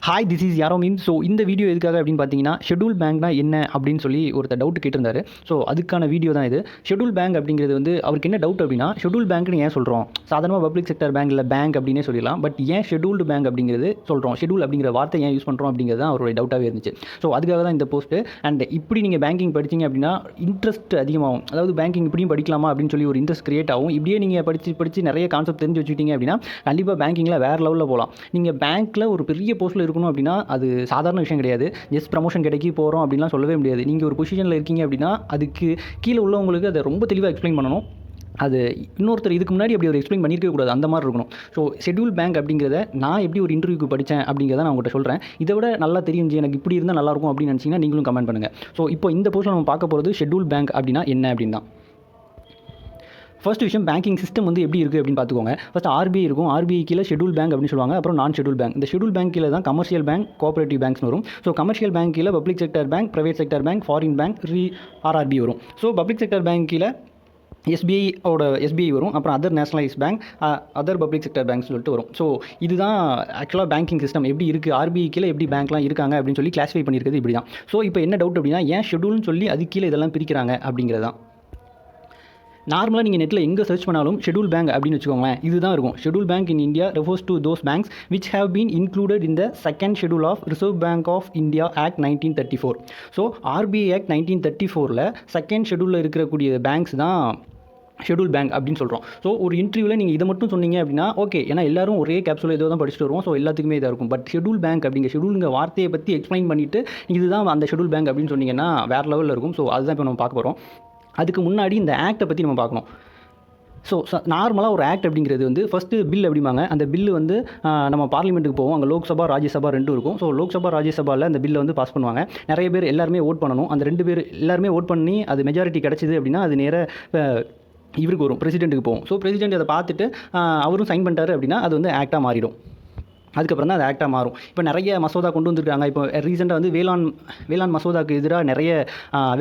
Hi, this is யாரோ மீன். So இந்த video எதுக்காக அப்படின்னு பார்த்தீங்கன்னா, ஷெட்யூல் பேங்க்னா என்ன அப்படின்னு சொல்லி ஒருத்தர் டவுட் கேட்டிருந்தாரு. ஸோ அதுக்கான வீடியோ தான் இது. ஷெட்யூல் பேங்க் அப்படிங்கிறது வந்து அவருக்கு என்ன டவுட் அப்படின்னா, ஷெட்யூல் பேங்க்னு ஏன் சொல்கிறோம்? சாதாரணமாக பப்ளிக் செக்டர் பேங்க் இல்லை பேங்க் அப்படின்னே சொல்லிடலாம். பட் ஏன் ஷெட்யூல்டு பேங்க் அப்படிங்கிறது சொல்கிறோம்? ஷெட்யூல் அப்படிங்கிற வார்த்தை ஏன் யூஸ் பண்ணுறோம் அப்படிங்கிறது தான் அவருடைய டவுட்டாகவே இருந்துச்சு. ஸோ அதுக்காக தான் இந்த போஸ்ட்டு. அண்ட் இப்படி நீங்கள் பேங்கிங் படிச்சிங்க அப்படின்னா இன்ட்ரெஸ்ட் அதிகமாகும். அதாவது பேங்கிங் இப்படியும் படிக்கலாமா அப்படின்னு சொல்லி ஒரு இன்ட்ரெஸ்ட் கிரியேட் ஆகும். இப்படியே நீங்கள் படித்து நிறைய கான்செப்ட் தெரிஞ்சு வச்சுக்கிட்டீங்க அப்படின்னா கண்டிப்பாக பேங்கிங்கில் வேறு லெவலில் போகலாம். நீங்கள் பேங்க்கில் ஒரு பெரிய போஸ்ட்டில் இருக்கணும் அப்படின்னா அது சாதாரண விஷயம் கிடையாது. ஜஸ்ட் ப்ரமோஷன் கிடைக்கி போகிறோம் அப்படின்லாம் சொல்லவே முடியாது. நீங்கள் ஒரு பொசிஷனில் இருக்கீங்க அப்படின்னா அதுக்கு கீழே உள்ளவங்களுக்கு அதை ரொம்ப தெளிவாக எக்ஸ்பிளைன் பண்ணணும். அது இன்னொருத்தர் இதுக்கு முன்னாடி அப்படி ஒரு எக்ஸ்பிளைன் பண்ணியிருக்கவே கூடாது, அந்த மாதிரி இருக்கணும். ஸோ ஷெட்யூல் பேங்க் அப்படிங்கிறத நான் எப்படி ஒரு இன்டர்வியூக்கு படித்தேன் அப்படிங்கிறத நான் உங்கள்கிட்ட சொல்கிறேன். இதை விட நல்லா தெரியும், எனக்கு இப்படி இருந்தால் நல்லாயிருக்கும் அப்படின்னு நினச்சிங்கன்னா நீங்களும் கமெண்ட் பண்ணுங்கள். ஸோ இப்போ இந்த போஸ்ட்டில் நம்ம பார்க்க போகிறது ஷெட்யூல் பேங்க் அப்படின்னா என்ன அப்படின்னு தான். ஃபர்ஸ்ட் விஷயம், பேங்கிங் சிஸ்டம் வந்து எப்படி இருக்குது அப்படின்னு பார்த்துக்கோங்க. ஃபர்ஸ்ட் ஆர்பிஐ இருக்கும். ஆர்பிஐ கீழே ஷெட்யூல் பேங்க் அப்படின்னு சொல்லுவாங்க. அப்புறம் நான் ஷெட்யூல் பேங்க். இந்த ஷெட்யூல் பேங்க் கீழே தான் கமர்ஷியல் பேங்க், கோஆபரேட்டிவ் பேங்க்ஸ் வரும். ஸோ கமர்ஷியல் பேங்க் கீழே public sector bank, private sector bank, foreign bank, RRB வரும். ஸோ பப்ளிக் செக்டர் பேங்க் கீழே எஸ்பிஐ வரும். அப்புறம் other nationalise bank, other public sector banks சொல்லிட்டு வரும். ஸோ இதுதான் ஆக்சுவலாக பேங்கிங் சிஸ்டம் எப்படி இருக்குது, ஆர்பிஐ கீழே எப்படி பேங்க்லாம் இருக்காங்க அப்படின்னு சொல்லி கிளாஸிஃபை பண்ணியிருக்கிறது இப்படி தான். ஸோ இப்போ என்ன டவுட் அப்படின்னா, ஏன் ஷெட்யூல்னு சொல்லி அது கீழே இதெல்லாம் பிரிக்கிறாங்க அப்படிங்கிறது தான். நார்மலாக நீங்கள் நெட்டில் எங்கே சர்ச் பண்ணாலும் ஷெட்யூல் பேங்க் அப்படின்னு வச்சுக்கோங்களேன், இதுதான் இருக்கும். Schedule bank in India refers to those banks which have been included in the second schedule of Reserve Bank of India act 1934. So RBI act 1934 second ஷெட்யூலில் இருக்கக்கூடிய பேங்க்ஸ் தான் ஷெட்யூல் பேங்க் அப்படின்னு சொல்கிறோம். So ஒரு இன்டர்வியூவில் நீங்கள் இதை மட்டும் சொன்னீங்க அப்படின்னா ஓகே, ஏன்னா எல்லாரும் ஒரே கேப்சூல் ஏதோ தான் படிச்சுட்டு வருவோம். ஸோ எல்லாத்துக்குமே இதாக இருக்கும். பட் ஷெட்யூல் பேங்க் அப்படிங்கிற ஷெட்யூலுங்க வார்த்தையை பற்றி எக்ஸ்பிளைன் பண்ணிவிட்டு இதுதான் அந்த ஷெட்யூல் பேங்க் அப்படின்னு சொன்னீங்கன்னா வேறு லெவலில் இருக்கும். ஸோ அதுதான் இப்போ நம்ம பார்க்க போகிறோம். அதுக்கு முன்னாடி இந்த ஆக்டை பற்றி நம்ம பார்க்கணும். ஸோ நார்மலாக ஒரு ஆக்ட் அப்படிங்கிறது வந்து ஃபஸ்ட்டு பில் அப்படிம்பாங்க. அந்த பில்லு வந்து நம்ம பார்லிமெண்ட்டுக்கு போவோம். அங்கே லோக்சபா ராஜ்யசபா ரெண்டும் இருக்கும். ஸோ லோக்சபா ராஜ்யசபாவில் அந்த பில்லை வந்து பாஸ் பண்ணுவாங்க. நிறைய பேர் எல்லாருமே ஓட் பண்ணணும். அந்த 2 பேர் எல்லாருமே ஓட் பண்ணி அது மெஜாரிட்டி கிடச்சிது அப்படின்னா அது நேராக இவருக்கு வரும், பிரசிடெண்ட்டுக்கு போகும். ஸோ பிரசிடெண்ட் அதை பார்த்துட்டு அவரும் சைன் பண்ணிட்டாரு அப்படின்னா அது வந்து ஆக்டாக மாறிடும். அதுக்கப்புறம் தான் அது ஆக்டாக மாறும். இப்போ நிறைய மசோதா கொண்டு வந்திருக்காங்க. இப்போ ரீசெண்டாக வந்து வேளாண் மசோதாவுக்கு எதிராக நிறைய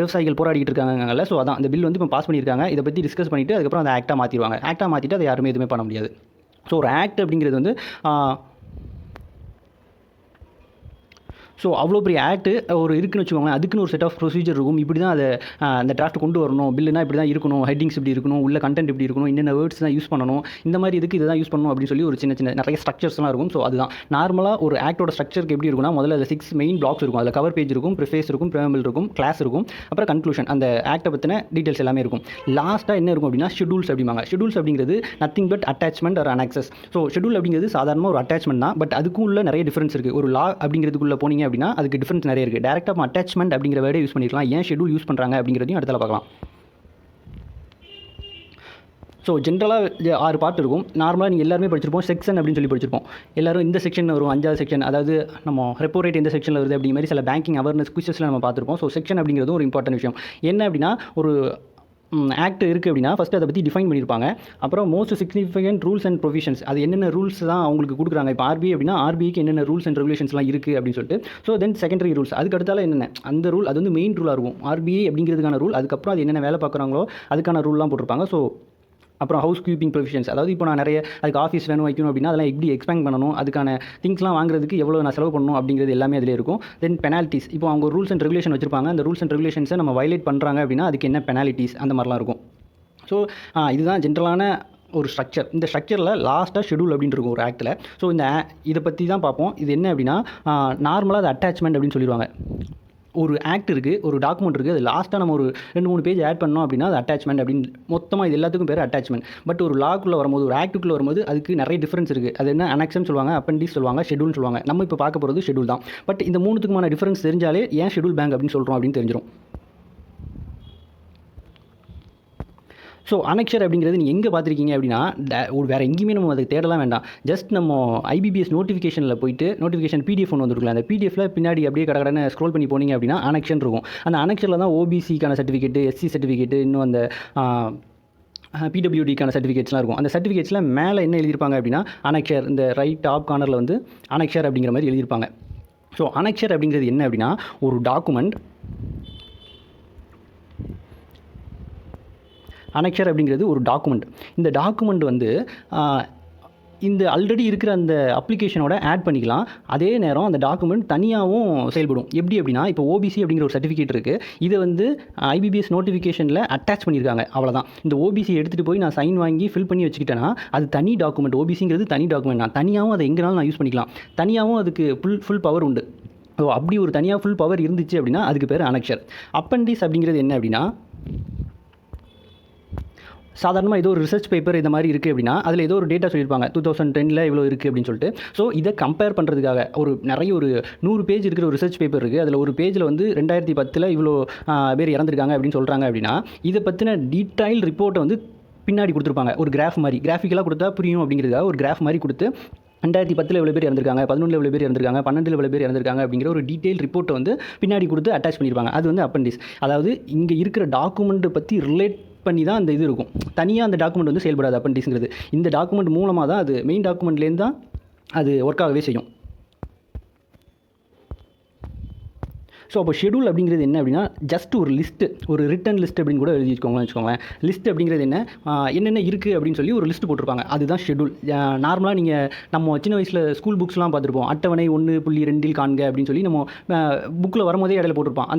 விவசாயிகள் போராடிக்கிட்டு இருக்காங்கல்ல. ஸோ அதான் அந்த பில் வந்து இப்போ பாஸ் பண்ணியிருக்காங்க. இதை பற்றி டிஸ்கஸ் பண்ணிவிட்டு அதுக்கப்புறம் அதை ஆக்டாக மாற்றிடுவாங்க. ஆக்டாக மாற்றிட்டு அதை யாருமே எதுவுமே பண்ண முடியாது. ஸோ ஒரு ஆக்ட் அப்படிங்கிறது வந்து ஸோ அவ்வளோ பெரிய ஆக்ட் ஒரு இருக்குன்னு வச்சுக்கோங்களேன். அதுக்குன்னு ஒரு செட் ஆஃப் ப்ரொசீஜர் இருக்கும். இப்படி தான் அதை அந்த டிராஃப்ட் கொண்டு வரணும். பில்லுனா இப்படி தான் இருக்கணும், ஹெட்டிங்ஸ் இப்படி இருக்கணும், உள்ள கண்டென்ட் இப்படி இருக்கணும், என்னென்ன வேர்ட்ஸ் தான் யூஸ் பண்ணணும், இந்த மாதிரி இதுக்கு இதை தான் யூஸ் பண்ணணும் அப்படின்னு சொல்லி ஒரு சின்ன நிறைய ஸ்ட்ரக்சர்ஸ்லாம் இருக்கும். ஸோ அதுதான் நார்மலாக ஒரு ஆக்டோட ஸ்ட்ரக்சருக்கு எப்படி இருக்குன்னா, முதல்ல அதில் 6 மெயின் பிளாக்ஸ் இருக்கும். அதில் கவர் பேஜ் இருக்கும், ப்ரிஃபேஸ் இருக்கும், ப்ரியாம்பிள் இருக்கும், கிளாஸ் இருக்கும், அப்புறம் கன்க்ளூஷன், அந்த ஆக்டை பற்றின டீட்டெயில்ஸ் எல்லாமே இருக்கும். லாஸ்ட்டாக என்ன இருக்கும் அப்படின்னா ஷெட்யூல்ஸ் அப்படிம்பாங்க. ஷெட்யூல்ஸ் அப்படிங்கிறது nothing but attachment or annexes. So schedule அப்படிங்கிறது சாதாரணமாக ஒரு அட்டாச்மெண்ட் தான். பட் அதுக்கும் உள்ள நிறைய டிஃபரன்ஸ் இருக்குது. ஒரு லா அப்படிங்கிறதுக்குள்ளே போனீங்க அப்படின்னா அதுக்கு டிஃபரன்ஸ் நிறைய இருக்குது. டேரெக்டாக அட்டாச்மெண்ட் அப்படிங்கிற வேர்டை யூஸ் பண்ணிக்கலாம். ஏன் ஷெட்யூல் யூஸ் பண்ணுறாங்க அப்படிங்கிறதையும் அடுத்தல பார்க்கலாம். ஸோ ஜென்ரலாக 6 பார்ட் இருக்கும். நார்மலாக நீங்கள் எல்லாருமே படிச்சிருப்போம், செக்ஷன் அப்படின்னு சொல்லி படிச்சிருப்போம். எல்லாரும் இந்த செக்ஷன் வரும், 5வது செக்ஷன், அதாவது நம்ம ரெப்போ ரேட் எந்த செக்ஷனில் வருது அப்படிங்கிற மாதிரி சில பேங்கிங் அவேர்னஸ் குவிசஸில் நம்ம பார்த்துருப்போம். ஸோ செக்ஷன் அப்படிங்கிறது ஒரு இம்பார்ட்டன்ட் விஷயம். என்ன அப்படின்னா, ஒரு ஆக்ட் இருக்குது அப்படின்னா ஃபஸ்ட்டு அதை பற்றி டிஃபைன் பண்ணியிருப்பாங்க. அப்புறம் most significant rules and provisions, அது என்னென்ன ரூல்ஸ் தான் அவங்களுக்கு கொடுக்குறாங்க. இப்போ ஆர்பிஐ அப்படின்னா ஆர்பிஐக்கு என்னென்ன ரூல்ஸ் அண்ட் ரெகுலேஷன்ஸ்லாம் இருக்குது அப்படின்னு சொல்லிட்டு. ஸோ தென் செகண்டரி ரூல்ஸ், அதுக்கு அடுத்தால என்னென்ன அந்த ரூல், அது வந்து மெயின் ரூலாக இருக்கும். ஆர்பிஐ அப்படிங்கிறதுக்கான ரூல், அதுக்கப்புறம் அது என்னென்ன வேலை பார்க்குறாங்களோ அதுக்கான ரூல்லாம் போட்டிருப்பாங்க. ஸோ அப்புறம் ஹவுஸ் கீப்பிங் ப்ரொவிஷன்ஸ், அதாவது இப்போ நான் நிறைய அதுக்கு ஆஃபீஸ் வேணும் வைக்கணும் அப்படின்னா அதெல்லாம் எப்படி எக்ஸ்பேண்ட் பண்ணணும், அதுக்கான திங்ஸ்லாம் வாங்குறதுக்கு எவ்வளோ நான் செலவு பண்ணணும் அப்படிங்கிறது எல்லாமே அதிலே இருக்கும். தென் பெனால்ட்டிஸ், இப்போ அவங்க ரூல்ஸ் அண்ட் ரெகுலேஷன் வச்சிருப்பாங்க. அந்த ரூல்ஸ் அண்ட் ரெகுலேஷன்ஸை நம்ம வயலேட் பண்ணுறாங்க அப்படின்னா அதுக்கு என்ன பெனால்ட்டிஸ், அந்த மாதிரிலாம் இருக்கும். ஸோ இதுதான் ஜென்ரலான ஒரு ஸ்ட்ரக்சர். இந்த ஸ்ட்ரக்சரில் லாஸ்ட்டாக ஷெட்யூல் அப்படின்னு இருக்கும் ஒரு ஆக்டில். ஸோ இதை பற்றி தான் பார்ப்போம். இது என்ன அப்படின்னா, நார்மலாக அது அட்டாச்மெண்ட் அப்படின்னு சொல்லிடுவாங்க. ஒரு ஆக்ட் இருக்குது, ஒரு டாக்குமெண்ட் இருக்குது, அது லாஸ்ட்டாக நம்ம ஒரு 2-3 பேஜ் ஆட் பண்ணோம் அப்படின்னா அது அட்டாச்மெண்ட் அப்படின்னு மொத்தமாக இது எல்லாத்துக்கும் பேர் அட்டாச்மெண்ட். பட் ஒரு லாக்குள்ளே வரும்போது, ஒரு ஆக்டுக்குள்ளே வரும்போது அதுக்கு நிறைய டிஃபரன்ஸ் இருக்குது. அது என்ன அனெக்ஷன் சொல்லுவாங்க, அப்பெண்டிஸ் சொல்லுவாங்க, ஷெட்யூல்னு சொல்லுவாங்க. நம்ம இப்போ பார்க்க போகிறது ஷெட்யூல் தான். பட் இந்த 3த்துக்குமான டிஃபரன்ஸ் தெரிஞ்சாலே ஏன் ஷெட்யூல் பேங்க் அப்படின்னு சொல்கிறோம் அப்படின்னு தெரிஞ்சிடும். ஸோ அனெக்சர் அப்படிங்கிறது நீங்கள் எங்கே பார்த்துருக்கீங்க அப்படின்னா, ஒரு வேறு எங்கேயுமே நம்ம அதை தேடலாம் வேண்டாம். ஜஸ்ட் நம்ம ஐபிபிஎஸ் நோட்டிஃபிகேஷனில் போயிட்டு நோட்டிஃபிகேஷன் பிடிஎஃப் ஒன்று வந்துருக்கலாம். அந்த பிடிஎஃபில் பின்னாடி அப்படியே கடை ஸ்க்ரோல் பண்ணி போனீங்க அப்படின்னா அனெக்ஷன் இருக்கும். அந்த அனெக்ஷனில் தான் ஓபிசிக்கான சர்டிஃபிகேட்டு, எஸ்சி சர்டிஃபிகேட்டு, இன்னும் அந்த பிடபிள்யூடிக்கான சர்டிஃபிகேட்ஸ்லாம் இருக்கும். அந்த சர்டிஃபிகேட்ஸில் மேலே என்ன எழுதியிருப்பாங்க அப்படின்னா அனெக்சர், இந்த ரைட் டாப் கார்னரில் வந்து அனெக்சர் அப்படிங்கிற மாதிரி எழுதியிருப்பாங்க. ஸோ அனெக்சர் அப்படிங்கிறது என்ன அப்படின்னா, ஒரு டாக்குமெண்ட் அனெக்ஷர் அப்படிங்கிறது ஒரு டாக்குமெண்ட். இந்த டாக்குமெண்ட் வந்து இந்த ஆல்ரெடி இருக்கிற அந்த அப்ளிகேஷனோட ஆட் பண்ணிக்கலாம். அதே நேரம் அந்த டாக்குமெண்ட் தனியாகவும் செயல்படும். எப்படி அப்படின்னா, இப்போ ஓபிசி அப்படிங்கிற ஒரு சர்டிஃபிகேட் இருக்குது. இதை வந்து ஐபிபிஎஸ் நோட்டிஃபிகேஷனில் அட்டாச் பண்ணியிருக்காங்க, அவ்வளோதான். இந்த ஓபிசி எடுத்துகிட்டு போய் நான் சைன் வாங்கி ஃபில் பண்ணி வச்சுக்கிட்டேன்னா அது தனி டாக்குமெண்ட். ஓபிசிங்கிறது தனி டாக்குமெண்ட். நான் தனியாகவும் அதை எங்கேனாலும் நான் யூஸ் பண்ணிக்கலாம். தனியாகவும் அதுக்கு ஃபுல் பவர் உண்டு. ஸோ அப்படி ஒரு தனியாக ஃபுல் பவர் இருந்துச்சு அப்படின்னா அதுக்கு பேர் அனெக்ஷர். அப்பெண்டிஸ் அப்படிங்கிறது என்ன அப்படின்னா, சாதாரணமாக ஏதோ ஒரு ரிசர்ச் பேப்பர் இந்த மாதிரி இருக்குது அப்படின்னா அதில் ஏதோ ஒரு டேட்டா சொல்லியிருப்பாங்க 2010 இவ்வளோ இருக்குது அப்படின்னு சொல்லிட்டு. ஸோ இதை கம்பேர் பண்ணுறதுக்காக ஒரு 100 பேஜ் இருக்கிற ஒரு ரிசர்ச் பேப்பர் இருக்குது. அதில் ஒரு பேஜில் வந்து 2010 இவ்வளோ பேர் இறந்துருக்காங்க அப்படின்னு சொல்கிறாங்க அப்படின்னா இதை பற்றின டீட்டெயில் ரிப்போர்ட்டை வந்து பின்னாடி கொடுத்துருப்பாங்க. ஒரு கிராஃப் மாதிரி, கிராஃபிக்கலாக கொடுத்தா புரியும் அப்படிங்கிறதுக்காக ஒரு கிராஃப் மாதிரி கொடுத்து 2010 எவ்வளோ பேர் இறந்துருக்காங்க, 11 எவ்வளோ பேர் இறந்துருக்காங்க, 12 எவ்வளோ பேர் இறந்துருக்காங்க அப்படிங்கிற ஒரு டீட்டெயில் ரிப்போர்ட்டை வந்து பின்னாடி கொடுத்து அட்டாச் பண்ணியிருப்பாங்க. அது வந்து அப்பெண்டிஸ். அதாவது இங்கே இருக்கிற டாக்குமெண்ட்டை பற்றி ரிலேட் பண்ணி தான் அந்த இது இருக்கும். தனியாக அந்த டாக்குமெண்ட் வந்து செயல்படாது. அப்பெண்டிஸ்ங்கிறது இந்த டாக்குமெண்ட் மூலமாக தான், அது மெயின் டாக்குமெண்ட்லேருந்து தான் அது ஒர்க் ஆகவே செய்யும். ஸோ அப்போ ஷெடியூல் அப்படிங்கிறது என்ன அப்படின்னா, ஜஸ்ட் ஒரு லிஸ்ட்டு, ஒரு ரிட்டன் லிஸ்ட் அப்படின்னு கூட வச்சுக்கோங்களேன். லிஸ்ட் அப்படிங்கிறது என்னென்ன இருக்குது அப்படின்னு சொல்லி ஒரு லிஸ்ட் போட்டிருப்பாங்க. அதுதான் ஷெடியூல். நார்மலாக நீங்கள் நம்ம சின்ன வயசில் ஸ்கூல் புக்ஸ்லாம் பார்த்துருப்போம். அட்டவணை 1.2 காண்க அப்படின்னு சொல்லி நம்ம புக்கில் வரும்போதே இடையில போட்டிருப்பான்.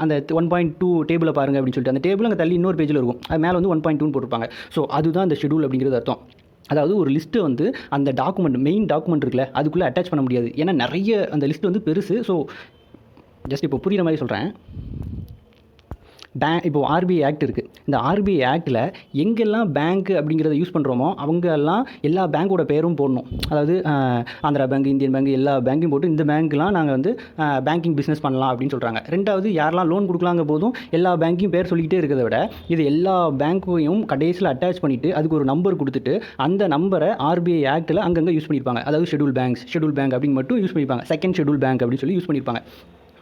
அந்த 1.2 டேபிளை பாருங்கள் அப்படின்னு சொல்லிட்டு அந்த டேபிள் அங்கே தள்ளி இன்னொரு பேஜில் இருக்கும். அது மேலே வந்து 1.2 போட்டிருப்பாங்க. ஸோ அதுதான் அந்த ஷெடியூல் அப்படிங்கிறது அர்த்தம். அதாவது ஒரு லிஸ்ட்டு வந்து அந்த டாக்குமெண்ட், மெயின் டாக்குமெண்ட் இருக்குல்ல, அதுக்குள்ளே அட்டாச் பண்ண முடியாது. ஏன்னா நிறைய அந்த லிஸ்ட் வந்து பெருசு. ஸோ ஜஸ்ட் இப்போ புரிகிற மாதிரி சொல்கிறேன். இப்போது ஆர்பிஐ ஆக்ட் இருக்குது. இந்த ஆர்பிஐ ஆக்டில் எங்கெல்லாம் பேங்க் அப்படிங்கிறத யூஸ் பண்ணுறோமோ அவங்கெல்லாம் எல்லா பேங்க்கோட பேரும் போடணும். அதாவது ஆந்திரா பேங்க், இந்தியன் பேங்க், எல்லா பேங்க்கையும் போட்டு இந்த பேங்க்லாம் நாங்கள் வந்து பேங்கிங் பிஸ்னஸ் பண்ணலாம் அப்படின்னு சொல்கிறாங்க. ரெண்டாவது, யாரெல்லாம் லோன் கொடுக்கலாங்க போதும் எல்லா பேங்க்கையும் பேர் சொல்லிக்கிட்டே இருக்கிறத விட இது எல்லா பேங்க்கையும் கடைசியில் அட்டாச் பண்ணிவிட்டு அதுக்கு ஒரு நம்பர் கொடுத்துட்டு அந்த நம்பரை ஆர்பிஐ ஆக்டில் அங்கங்கே யூஸ் பண்ணியிருப்பாங்க. அதாவது ஷெடியூல் பேங்க் அப்படின்னு மட்டும் யூஸ் பண்ணியிருப்பாங்க. செகண்ட் ஷெடியூல் பேங்க் அப்படின்னு சொல்லி யூஸ் பண்ணியிருப்பாங்க.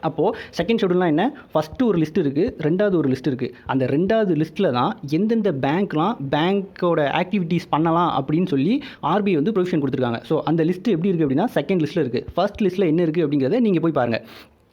அப்போது செகண்ட் ஷெடியூல்னால் என்ன, ஃபஸ்ட்டு ஒரு லிஸ்ட் இருக்குது, ரெண்டாவது ஒரு லிஸ்ட் இருக்குது. அந்த ரெண்டாவது லிஸ்ட்டில் தான் எந்தெந்த பேங்க்கோட ஆக்டிவிட்டீஸ் பண்ணலாம் அப்படின்னு சொல்லி ஆர்பிஐ வந்து ப்ரொவிஷன் கொடுத்துருக்காங்க. ஸோ அந்த லிஸ்ட்டு எப்படி இருக்குது அப்படின்னா செகண்ட் லிஸ்ட்டில் இருக்குது. ஃபர்ஸ்ட் லிஸ்ட்டில் என்ன இருக்குது அப்படிங்கிறத நீங்கள் போய் பாருங்கள்.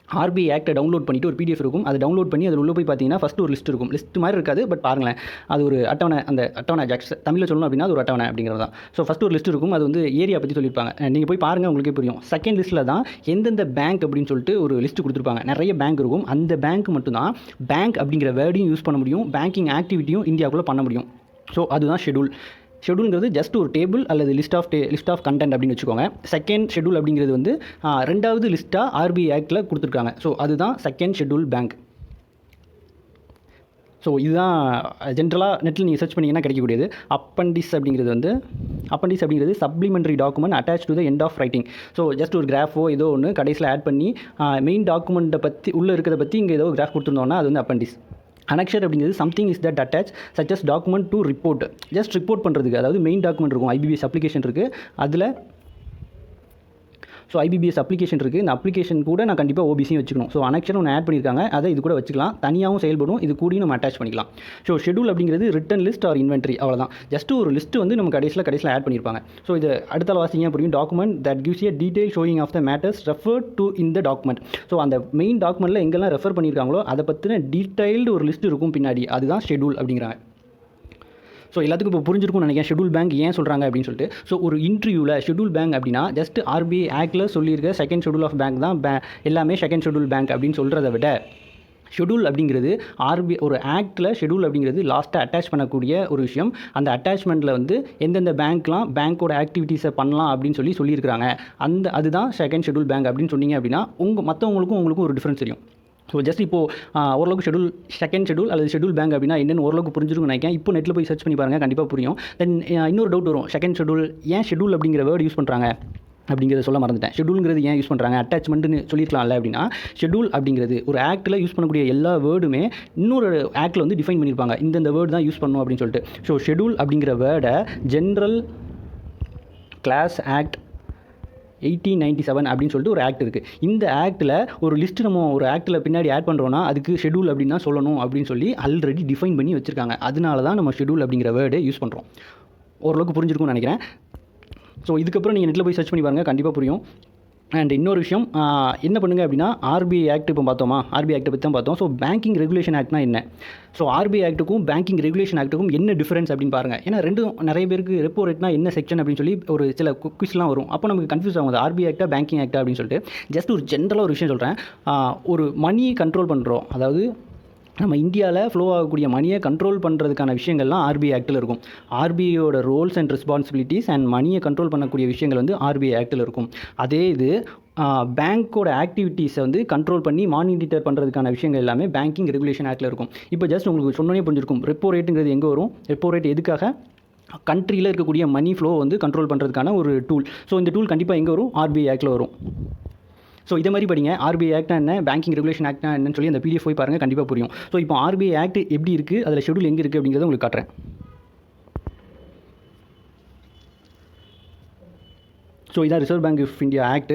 ஆர்பிஐ ஆக்டை டவுன்லோட் பண்ணிவிட்டு ஒரு பிடிஎஃப் இருக்கும். அதை டவுன்லோட் பண்ணி அதில் உள்ளே போய் பார்த்தீங்கன்னா ஃபஸ்ட்டு ஒரு லிஸ்ட் இருக்கும். லிஸ்ட் மாதிரி இருக்காது, பட் பாருங்களேன், அது ஒரு அட்டவணை. அந்த அட்டவணை தமிழில் சொல்லணும் அப்படின்னா அது ஒரு அட்டவணை அப்படிங்கிறது தான். ஸோ ஃபஸ்ட்டு ஒரு லிஸ்ட் இருக்கும். அது வந்து ஏரியா பற்றி சொல்லியிருப்பாங்க. நீங்கள் போய் பாருங்கள், உங்களுக்கே புரியும். செகண்ட் லிஸ்ட்டில் தான் எந்தெந்த பேங்க் அப்படின்னு சொல்லிட்டு ஒரு லிஸ்ட் கொடுத்துருப்பாங்க. நிறைய பேங்க் இருக்கும். அந்த பேங்க் மட்டும்தான் பேங்க் அப்படிங்கிற வேர்டையும் யூஸ் பண்ண முடியும், பேங்கிங் ஆக்டிவிட்டியும் இந்தியாவுக்குள்ளே பண்ண முடியும். ஸோ அதுதான் ஷெடியூல். ஷெடியூல்ங்கிறது ஜஸ்ட் ஒரு டேபிள் அல்லது லிஸ்ட் ஆஃப் கண்டென்ட் அப்படின்னு வச்சுக்கோங்க. செகண்ட் ஷெடியூல் அப்படிங்கிறது வந்து ரெண்டாவது லிஸ்ட்டாக ஆர்பிஐ ஆக்டில் கொடுத்துருக்காங்க. ஸோ அதுதான் செகண்ட் ஷெடியூல் பேங்க். ஸோ இதுதான் ஜென்ரலாக நெட்டில் நீங்கள் சர்ச் பண்ணிங்கன்னா கிடைக்கக்கூடியது. அப்பெண்டிஸ் அப்படிங்கிறது supplementary document attach to the end of writing. So just ஒரு கிராஃபோ ஏதோ ஒன்று கடைசியில் ஆட் பண்ணி மெயின் டாக்குமெண்ட்டை பற்றி உள்ளே இருக்கிறத பற்றி இங்கே ஏதோ கிராஃப் கொடுத்துருந்தோன்னா அது வந்து அப்பெண்டிஸ். அனெக்ஷர் அப்படிங்கிறது something is that attach such as document to report. Just report பண்ணுறதுக்கு, அதாவது மெயின் டாக்குமெண்ட் இருக்கும், ஐபிபிஎஸ் அப்ளிகேஷன் இருக்குது அதில். ஸோ ஐபிபிஎஸ் அப்ளிகேஷன் இருக்குது. இந்த அப்ளிகேஷன் கூட நான் கண்டிப்பாக ஓபிசியும் வச்சுக்கணும். ஸோ அனெக்ஷன் ஒன்று ஆட் பண்ணியிருக்காங்க, அதை இது கூட வச்சுக்கலாம். தனியாகவும் செயல்படும், இது கூடியும் நம்ம அட்டாச் பண்ணிக்கலாம். ஸோ ஷெடியூல் அப்படிங்கிறது ரிட்டன் லிஸ்ட் ஆர் இன்வென்ட்ரி, அவ்வளோதான். ஜஸ்ட் ஒரு லிஸ்ட் வந்து நம்ம கடைசியில் ஆட் பண்ணியிருப்பாங்க. ஸோ இது அடுத்த வாசிங்க புரியும். Document that gives a detail showing of the matters referred to in the document. So அந்த மெயின் டாக்குமெண்ட்டில் எங்கெல்லாம் ரெஃபர் பண்ணியிருக்காங்களோ அதை பற்றின டீடைல்டு ஒரு லிஸ்ட் இருக்கும் பின்னாடி. அதுதான் ஷெடியூல் அப்படிங்கிறாங்க. ஸோ எல்லாத்துக்கும் இப்போ புரிஞ்சிருக்கும்னு நினைக்கிறேன் ஷெடியூல் பேங்க் ஏன் சொல்கிறாங்க அப்படின்னு சொல்லிட்டு. ஸோ ஒரு இன்டர்வியூவில் ஷெடியூல் பேங்க் அப்படின்னா ஜஸ்ட் ஆர்பிஐ ஆக்டில் சொல்லியிருக்க செகண்ட் ஷெடியூல் ஆஃப் பேங்க் தான் எல்லாமே செகண்ட் ஷெடியூல் பேங்க் அப்படின்னு சொல்கிறத விட, ஷெடியூல் அப்படிங்கிறது ஒரு ஆக்டில் ஷெடியூல் அப்படிங்கிறது லாஸ்ட்டாக அட்டாச் பண்ணக்கூடிய ஒரு விஷயம். அந்த அட்டாச்மெண்ட்டில் வந்து எந்தெந்த பேங்க்கோட ஆக்டிவிட்டீஸை பண்ணலாம் அப்படின்னு சொல்லியிருக்கிறாங்க. அதுதான் செகண்ட் ஷெடியூல் பேங்க் அப்படின்னு சொன்னீங்க அப்படின்னா மற்றவங்களுக்கும் ஒரு டிஃப்ரென்ஸ் தெரியும். ஸோ ஜஸ்ட் இப்போது ஓரளவுக்கு செகண்ட் ஷெடியூல் அல்லது ஷெடியூல் பேங்க் அப்படின்னா என்னென்னு ஓரளவுக்கு புரிஞ்சிருக்குன்னு நினைக்கிறேன். இப்போ நெட்டில் போய் சர்ச் பண்ணி பாருங்கள், கண்டிப்பாக புரியும். தென் இன்னொரு டவுட் வரும், செகண்ட் ஷெடியூல் ஏன் ஷெடியூல் அப்படிங்கிற வேர்டு யூஸ் பண்ணுறாங்க அப்படிங்கிறத சொல்ல மறந்துட்டேன். ஷெடியூலுங்கிறது ஏன் யூஸ் பண்ணுறாங்க, அட்டாச்மெண்ட்னு சொல்லியிருக்கலாம்ல அப்படின்னா, ஷெடியூல் அப்படிங்கிறது ஒரு ஆக்டில் யூஸ் பண்ணக்கூடிய எல்லா வேர்டுமே இன்னொரு ஆக்டில் வந்து டிஃபைன் பண்ணியிருப்பாங்க. இந்த வேர்டு தான் யூஸ் பண்ணணும் அப்படின்னு சொல்லிட்டு. ஸோ ஷெடியூல் அப்படிங்கிற வேர்டை ஜென்ரல் கிளாஸ் ஆக்ட் 1897 அப்படின்னு சொல்லிட்டு ஒரு ஆக்ட் இருக்குது. இந்த ஆக்டில் ஒரு லிஸ்ட்டு நம்ம ஒரு ஆக்டில் பின்னாடி ஆட் பண்ணுறோன்னா அதுக்கு ஷெடியூல் அப்படின்னு தான் சொல்லணும் அப்படின்னு சொல்லி ஆல்ரெடி டிஃபைன் பண்ணி வச்சுருக்காங்க. அதனால தான் நம்ம ஷெடியூல் அப்படிங்கிற வேர்டை யூஸ் பண்ணுறோம். ஓரளவுக்கு புரிஞ்சிருக்கும்னு நினைக்கிறேன். ஸோ இதுக்கப்புறம் நீங்கள் நெட்டில் போய் சர்ச் பண்ணி பாருங்கள், கண்டிப்பாக புரியும். அண்ட் இன்னொரு விஷயம் என்ன பண்ணுங்கள் அப்படின்னா, ஆர்பிஐ ஆக்ட் இப்போ பார்த்தோமா, ஆர்பிஐ ஆக்ட்டை பற்றி தான் பார்த்தோம். ஸோ பேங்கிங் ரெகுலேஷன் ஆக்ட்னா என்ன, ஸோ ஆர்பிஐ ஆக்ட்டுக்கும் பேங்கிங் ரெகுலேஷன் ஆக்ட்டுக்கும் என்ன டிஃபரன்ஸ் அப்படின்னு பாருங்கள். ஏன்னா ரெண்டும் நிறைய பேருக்கு ரெப்போ ரேட்னா என்ன செக்ஷன் அப்படின்னு சொல்லி ஒரு சில குவிஸ்லாம் வரும். அப்போ நமக்கு கன்ஃபியூஸ் ஆகும், ஆர்பிஐ ஆக்டா பேங்கிங் ஆக்டா அப்படின்னு சொல்லிட்டு. ஜஸ்ட் ஒரு ஜென்ரலாக ஒரு விஷயம் சொல்கிறேன். ஒரு மணியை கண்ட்ரோல் பண்ணுறோம், அதாவது நம்ம இந்தியாவில் ஃப்ளோ ஆகக்கூடிய மணியை கண்ட்ரோல் பண்ணுறதுக்கான விஷயங்கள்லாம் ஆர்பிஐ ஆக்டில் இருக்கும். ஆர்பிஐயோட ரோல்ஸ் அண்ட் ரெஸ்பான்சிபிலிட்டிஸ் அண்ட் மணியை கண்ட்ரோல் பண்ணக்கூடிய விஷயங்கள் வந்து ஆர்பிஐ ஆக்டில் இருக்கும். அதே இது பேங்க்கோட ஆக்டிவிட்டீஸை வந்து கண்ட்ரோல் பண்ணி மானிட்டர் பண்ணுறதுக்கான விஷயங்கள் எல்லாமே பேங்கிங் ரெகுலேஷன் ஆக்டில் இருக்கும். இப்போ ஜஸ்ட் உங்களுக்கு சொன்னோன்னே புரிஞ்சிருக்கும், ரெப்போ ரேட்டுங்கிறது எங்கே வரும், ரெப்போ ரேட் எதுக்காக, கண்ட்ரியில் இருக்கக்கூடிய மணி ஃப்ளோ வந்து கண்ட்ரோல் பண்ணுறதுக்கான ஒரு டூல். ஸோ இந்த டூல் கண்டிப்பாக எங்கே வரும், ஆர்பிஐ ஆக்டில் வரும். ஸோ இதே மாதிரி படிங்க, ஆர்பிஐ ஆக்ட்னா என்ன, பேங்கிங் ரெகுலேஷன் ஆக்ட்னா என்னன்னு சொல்லி அந்த பிடிஎஃப் போய் பாருங்கள், கண்டிப்பாக புரியும். ஸோ இப்போ ஆர்பிஐ ஆக்ட் எப்படி இருக்குது, அதில் ஷெடியூல் எங்கே இருக்குது அப்படிங்கிறத உங்களுக்கு காட்டுறேன். ஸோ இதான் Reserve Bank of India Act,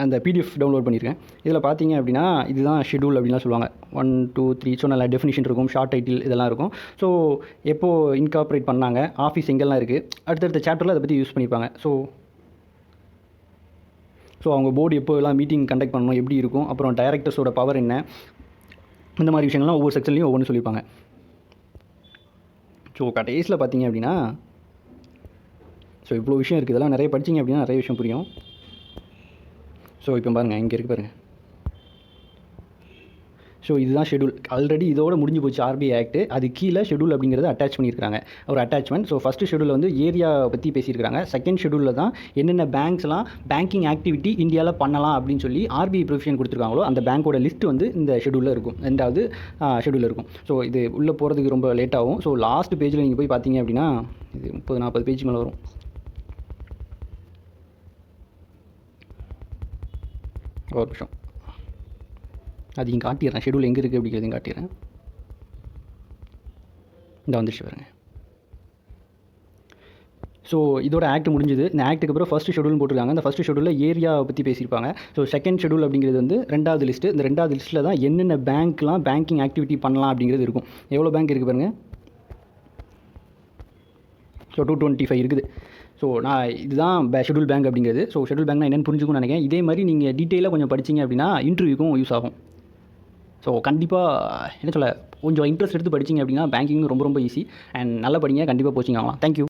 அந்த பிடிஎஃப் டவுன்லோட் பண்ணியிருக்கேன். இதில் பார்த்தீங்க அப்படின்னா இதுதான் ஷெடியூல் அப்படின்லாம் சொல்லுவாங்க. 1 2 3 ஸோ நல்ல டெஃபினிஷன் இருக்கும், ஷார்ட் டைட்டில் இதெல்லாம் இருக்கும். ஸோ எப்போது இன்கார்பரேட் பண்ணாங்க, ஆஃபீஸ் எங்கெல்லாம் இருக்குது, அடுத்தடுத்த சாப்டரில் அதை பற்றி யூஸ் பண்ணியிருப்பாங்க. ஸோ அவங்க போர்டு எப்போலாம் மீட்டிங் கண்டக்ட் பண்ணணும், எப்படி இருக்கும், அப்புறம் டைரக்டர்ஸோட பவர் என்ன, இந்த மாதிரி விஷயங்கள்லாம் ஒவ்வொரு செக்ஷன்லையும் ஒவ்வொன்று சொல்லியிருப்பாங்க. ஸோ கடைசியில் பார்த்தீங்க அப்படின்னா, ஸோ இவ்வளோ விஷயம் இருக்குது, இதெல்லாம் நிறைய படிச்சிங்க அப்படின்னா நிறைய விஷயம் புரியும். ஸோ இப்போ பாருங்கள், இங்கே இருக்குது பாருங்கள். ஸோ இதுதான் ஷெடியூல். ஆல்ரெடி இதோட முடிஞ்சு போச்சு ஆர்பிஐ ஆக்ட். அது கீழே ஷெடியூல் அப்படிங்கிறத அட்டாச் பண்ணியிருக்காங்க, ஒரு அட்டாச்மெண்ட். ஸோ ஃபஸ்ட்டு ஷெடியூலில் வந்து ஏரியா பற்றி பேசியிருக்காங்க. செகண்ட் ஷெடியூலில் தான் என்னென்ன பேங்க்ஸ்லாம் பேங்கிங் ஆக்டிவிட்டி இந்தியாவில் பண்ணலாம் அப்படின்னு சொல்லி ஆர்பிஐ ப்ரொவிஷன் கொடுத்துருக்காங்களோ அந்த பேங்க்கோட லிஸ்ட் வந்து இந்த ஷெடியூலில் இருக்கும், ரெண்டாவது ஷெடியூலில் இருக்கும். ஸோ இது உள்ளே போகிறதுக்கு ரொம்ப லேட் ஆகும். ஸோ லாஸ்ட் பேஜில் நீங்கள் போய் பார்த்தீங்க அப்படின்னா இது 30-40 பேஜ் மேலே வரும். ஒரு நிமிஷம், அதையும் காட்டிடுறேன், ஷெடியூல் எங்கே இருக்குது அப்படிங்கிறதையும் காட்டிடுறேன். இந்த வந்துருச்சு பாருங்கள். ஸோ இதோட ஆக்ட் முடிஞ்சுது. இந்த ஆக்ட்டுக்கு அப்புறம் ஃபஸ்ட்டு ஷெடியூல் போட்டிருக்காங்க. அந்த ஃபஸ்ட்டு ஷெடியூலில் ஏரியாவை பற்றி பேசியிருப்பாங்க. ஸோ செகண்ட் ஷெடியூல் அப்படிங்கிறது வந்து ரெண்டாவது லிஸ்ட்டு. இந்த ரெண்டாவது லிஸ்ட்டில் தான் என்னென்ன பேங்க்லாம் பேங்கிங் ஆக்டிவிட்டி பண்ணலாம் அப்படிங்கிறது இருக்கும். எவ்வளோ பேங்க் இருக்குது பாருங்கள். ஸோ 225 இருக்குது. ஸோ நான் இதுதான் ஷெடியூல் பேங்க் அப்படிங்கிறது. ஸோ ஷெடியூல் பேங்க்னா என்னென்னு புரிஞ்சுக்கணும்னு நினைக்கிறேன். இதே மாதிரி நீங்கள் டீட்டெயிலாக கொஞ்சம் படிச்சிங்க அப்படின்னா இன்டர்வியூக்கும் யூஸ் ஆகும். ஸோ கண்டிப்பாக என்ன சொல்ல, கொஞ்சம் இன்ட்ரெஸ்ட் எடுத்து படிச்சிங்க அப்படின்னா பேங்கிங் ரொம்ப ரொம்ப ஈஸி. அண்ட் நல்லா படிங்க, கண்டிப்பாக போச்சிங்க ஆகலாம். தேங்க்யூ.